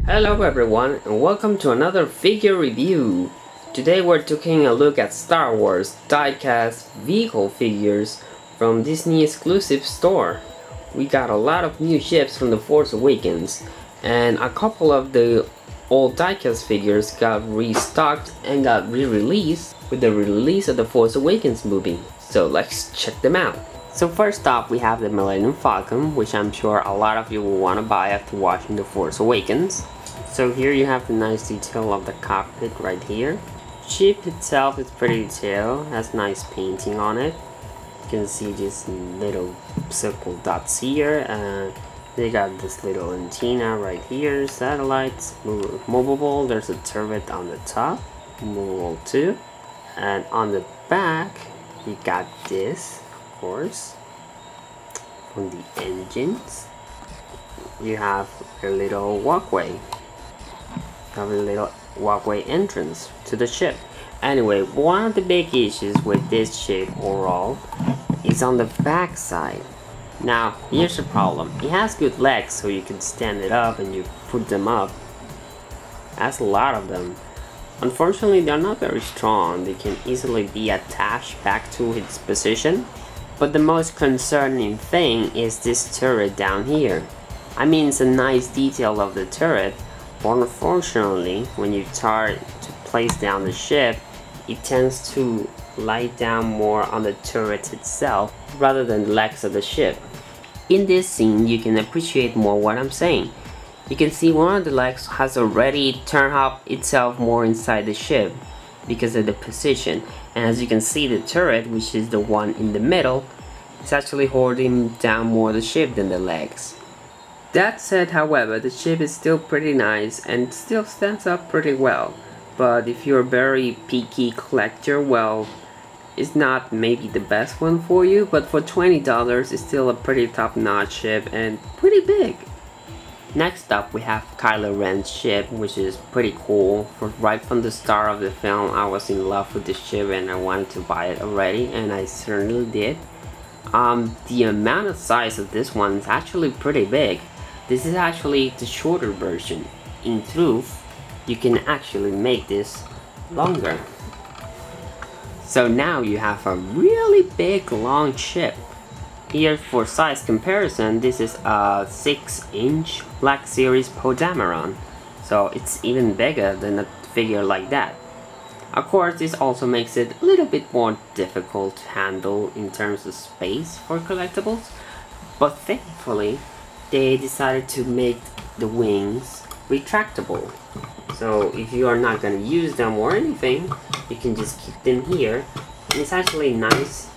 Hello everyone and welcome to another figure review. Today we're taking a look at Star Wars diecast vehicle figures from Disney exclusive store. We got a lot of new ships from The Force Awakens and a couple of the old diecast figures got restocked and got re-released with the release of The Force Awakens movie. So let's check them out. So first off, we have the Millennium Falcon, which I'm sure a lot of you will want to buy after watching The Force Awakens. So here you have the nice detail of the cockpit right here. Ship itself is pretty detailed, has nice painting on it. You can see these little circle dots here, and they got this little antenna right here, satellites, movable. There's a turret on the top, movable too. And on the back, you got this, of course, from the engines. You have a little walkway. Have a little walkway entrance to the ship. Anyway, one of the big issues with this ship overall is on the back side. Now, here's the problem. It has good legs, so you can stand it up and you put them up. That's a lot of them. Unfortunately, they're not very strong. They can easily be attached back to its position. But the most concerning thing is this turret down here. I mean, it's a nice detail of the turret, but unfortunately, when you start to place down the ship, it tends to lie down more on the turret itself rather than the legs of the ship. In this scene, you can appreciate more what I'm saying. You can see one of the legs has already turned up itself more inside the ship because of the position, and as you can see, the turret, which is the one in the middle, is actually holding down more the ship than the legs. That said, however, the ship is still pretty nice and still stands up pretty well. But if you're a very picky collector, well, it's not maybe the best one for you, but for $20 it's still a pretty top-notch ship and pretty big. Next up, we have Kylo Ren's ship, which is pretty cool. Right from the start of the film, I was in love with this ship and I wanted to buy it already, and I certainly did. The amount of size of this one is actually pretty big. This is actually the shorter version. In truth, you can actually make this longer. So now you have a really big long ship. Here for size comparison, this is a 6-inch Black Series Poe Dameron. So it's even bigger than a figure like that. Of course, this also makes it a little bit more difficult to handle in terms of space for collectibles. But thankfully, they decided to make the wings retractable. So if you are not going to use them or anything, you can just keep them here. And it's actually nice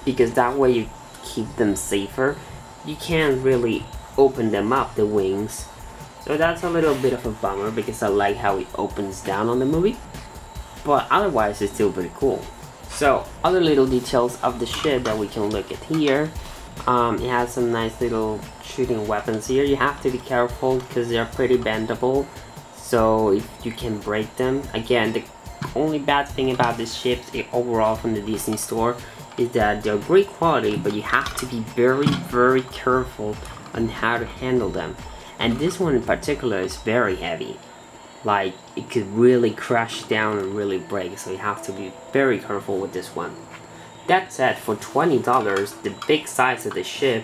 because that way you keep them safer. You can't really open them up, the wings. So that's a little bit of a bummer because I like how it opens down on the movie. But otherwise it's still pretty cool. So other little details of the ship that we can look at here. It has some nice little shooting weapons here. You have to be careful because they're pretty bendable, so if you can break them. Again, the only bad thing about this ship overall from the Disney store is that they're great quality, but you have to be very careful on how to handle them. And this one in particular is very heavy. Like, it could really crash down and really break, so you have to be very careful with this one. That said, for $20, the big size of the ship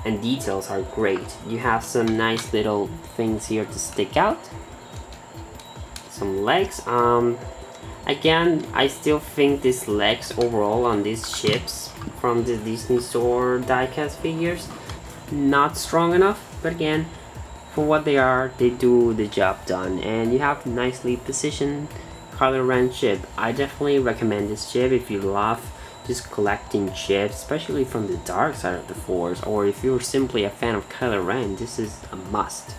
and details are great. You have some nice little things here to stick out. Some legs. Again, I still think these legs overall on these ships from the Disney store diecast figures, not strong enough. But again, for what they are, they do the job done. And you have nicely positioned Kylo Ren ship. I definitely recommend this ship if you love just collecting ships, especially from the dark side of the Force, or if you're simply a fan of Kylo Ren, this is a must.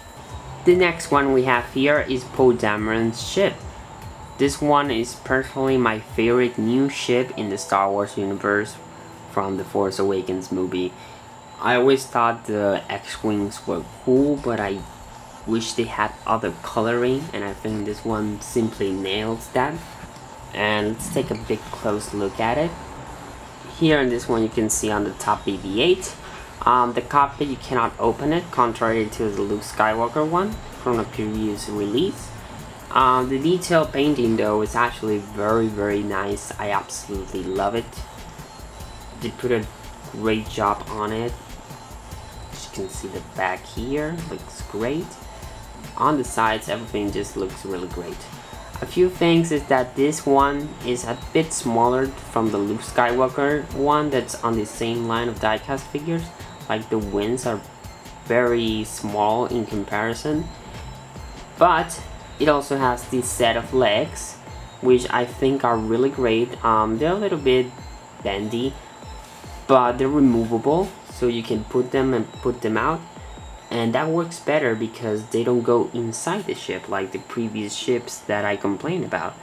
The next one we have here is Poe Dameron's ship. This one is personally my favorite new ship in the Star Wars universe from the Force Awakens movie. I always thought the X-Wings were cool, but I wish they had other coloring, and I think this one simply nails that. And let's take a big close look at it. Here in this one you can see on the top BB-8 The cockpit, you cannot open it, contrary to the Luke Skywalker one from the previous release. The detail painting though is actually very nice. I absolutely love it. They put a great job on it. As you can see, the back here looks great. On the sides, everything just looks really great. A few things is that this one is a bit smaller from the Luke Skywalker one that's on the same line of diecast figures. Like the wings are very small in comparison. But it also has this set of legs, which I think are really great. They're a little bit bendy, but they're removable, so you can put them and put them out. And that works better because they don't go inside the ship like the previous ships that I complained about.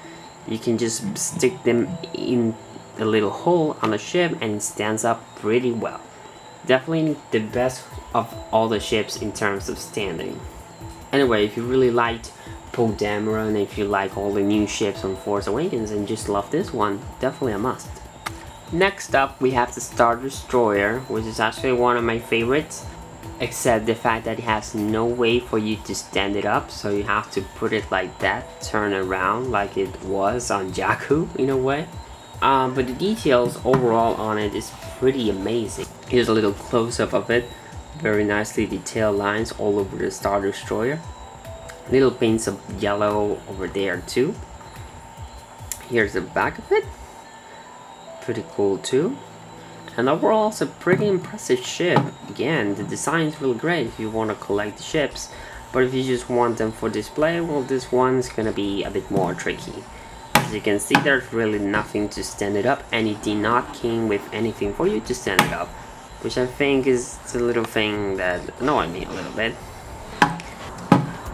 You can just stick them in a little hole on the ship and it stands up pretty well. Definitely the best of all the ships in terms of standing. Anyway, if you really liked Poe Dameron and if you like all the new ships on Force Awakens and just love this one, definitely a must. Next up we have the Star Destroyer, which is actually one of my favorites. Except the fact that it has no way for you to stand it up, so you have to put it like that, turn around like it was on Jakku in a way. But the details overall on it is pretty amazing. Here's a little close-up of it. Very nicely detailed lines all over the Star Destroyer. Little paints of yellow over there too. Here's the back of it. Pretty cool too. And overall, it's a pretty impressive ship. Again, the design is really great if you want to collect the ships. But if you just want them for display, well, this one's gonna be a bit more tricky. As you can see, there's really nothing to stand it up, and it did not came with anything for you to stand it up, which I think is the little thing that annoyed me a little bit.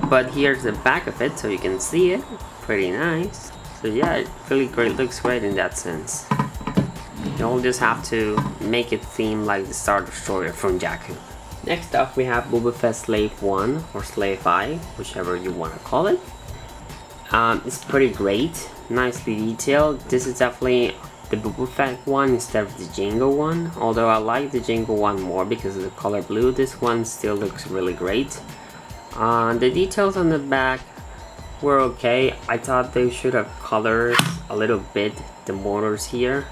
But here's the back of it, so you can see it. Pretty nice. So yeah, it really great, looks great in that sense. You'll just have to make it seem like the Star Destroyer from Jakku. Next up we have Boba Fett Slave 1 or Slave I, whichever you want to call it. It's pretty great, nicely detailed. This is definitely the Boba Fett one instead of the Jango one, although I like the Jango one more because of the color blue. This one still looks really great. The details on the back were okay. I thought they should have colored a little bit the motors here.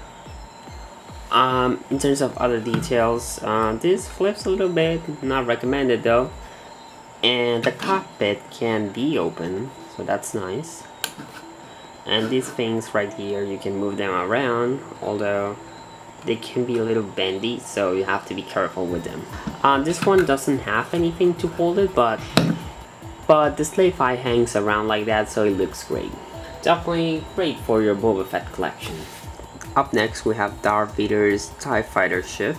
In terms of other details, this flips a little bit, not recommended though. And the cockpit can be open, so that's nice. And these things right here, you can move them around, although they can be a little bendy, so you have to be careful with them. This one doesn't have anything to hold it, but the Slave I hangs around like that, so it looks great. Definitely great for your Boba Fett collection. Up next we have Darth Vader's TIE Fighter ship,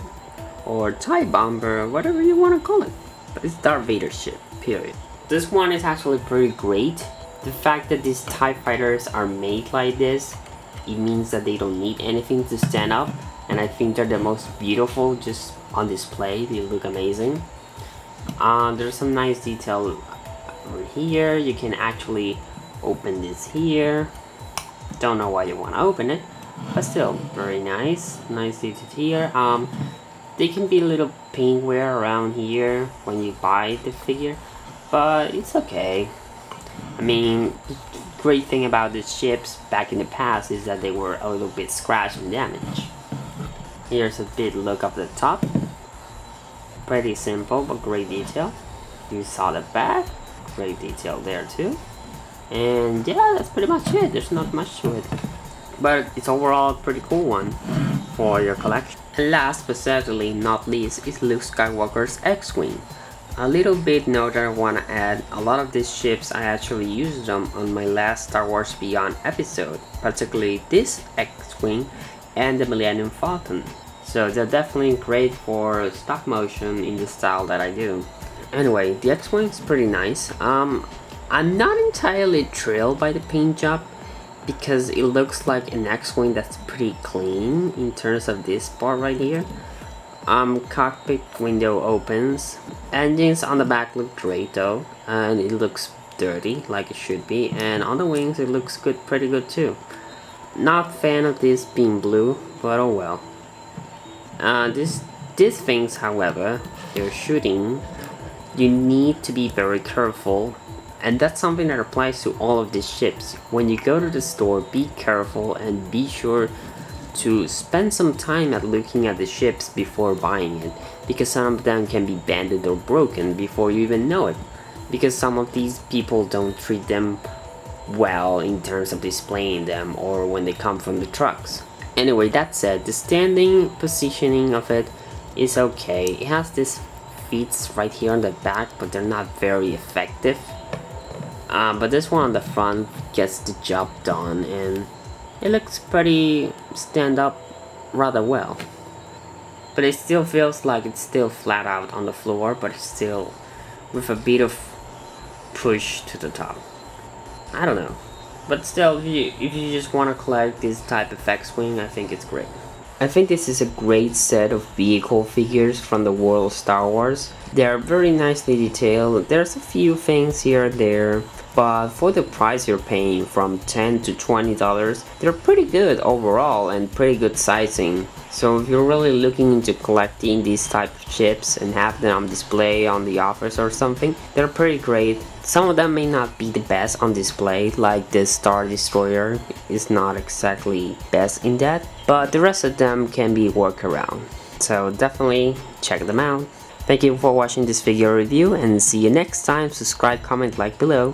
or TIE Bomber, whatever you want to call it. But it's Darth Vader's ship, period. This one is actually pretty great. The fact that these TIE Fighters are made like this, it means that they don't need anything to stand up. And I think they're the most beautiful just on display, they look amazing. There's some nice detail over here. You can actually open this here. Don't know why you want to open it, but still very nice. Nice detail here. They can be a little paint wear around here when you buy the figure, but it's okay. I mean, the great thing about these ships back in the past is that they were a little bit scratched and damaged. Here's a bit look of the top. Pretty simple but great detail. You saw the back, great detail there too. And yeah, that's pretty much it. There's not much to it, but it's overall a pretty cool one for your collection. And last but certainly not least is Luke Skywalker's X-Wing. A little bit note that I want to add, a lot of these ships I actually used them on my last Star Wars Beyond episode, particularly this X-Wing and the Millennium Falcon. So they're definitely great for stop motion in the style that I do. Anyway, the X-Wing is pretty nice. I'm not entirely thrilled by the paint job because it looks like an X-Wing that's pretty clean in terms of this part right here. Cockpit window opens. Engines on the back look great though, and it looks dirty like it should be, and on the wings it looks good, pretty good too. Not fan of this being blue, but oh well. This These things, however, they're shooting, you need to be very careful, and that's something that applies to all of these ships. When you go to the store, be careful and be sure to spend some time at looking at the ships before buying it, because some of them can be banded or broken before you even know it, because some of these people don't treat them well in terms of displaying them or when they come from the trucks. Anyway, that said, the standing positioning of it is okay. It has these feet right here on the back, but they're not very effective. But this one on the front gets the job done, and it looks pretty stand up rather well. But it still feels like it's still flat out on the floor, but it's still with a bit of push to the top. I don't know. But still, if you just want to collect this type of X-Wing, I think it's great. I think this is a great set of vehicle figures from the world of Star Wars. They are very nicely detailed. There's a few things here and there, but for the price you're paying, from $10 to $20, they're pretty good overall and pretty good sizing. So if you're really looking into collecting these type of ships and have them on display on the office or something, they're pretty great. Some of them may not be the best on display, like this Star Destroyer is not exactly best in that, but the rest of them can be worked around. So definitely check them out. Thank you for watching this figure review, and see you next time. Subscribe, comment, like below.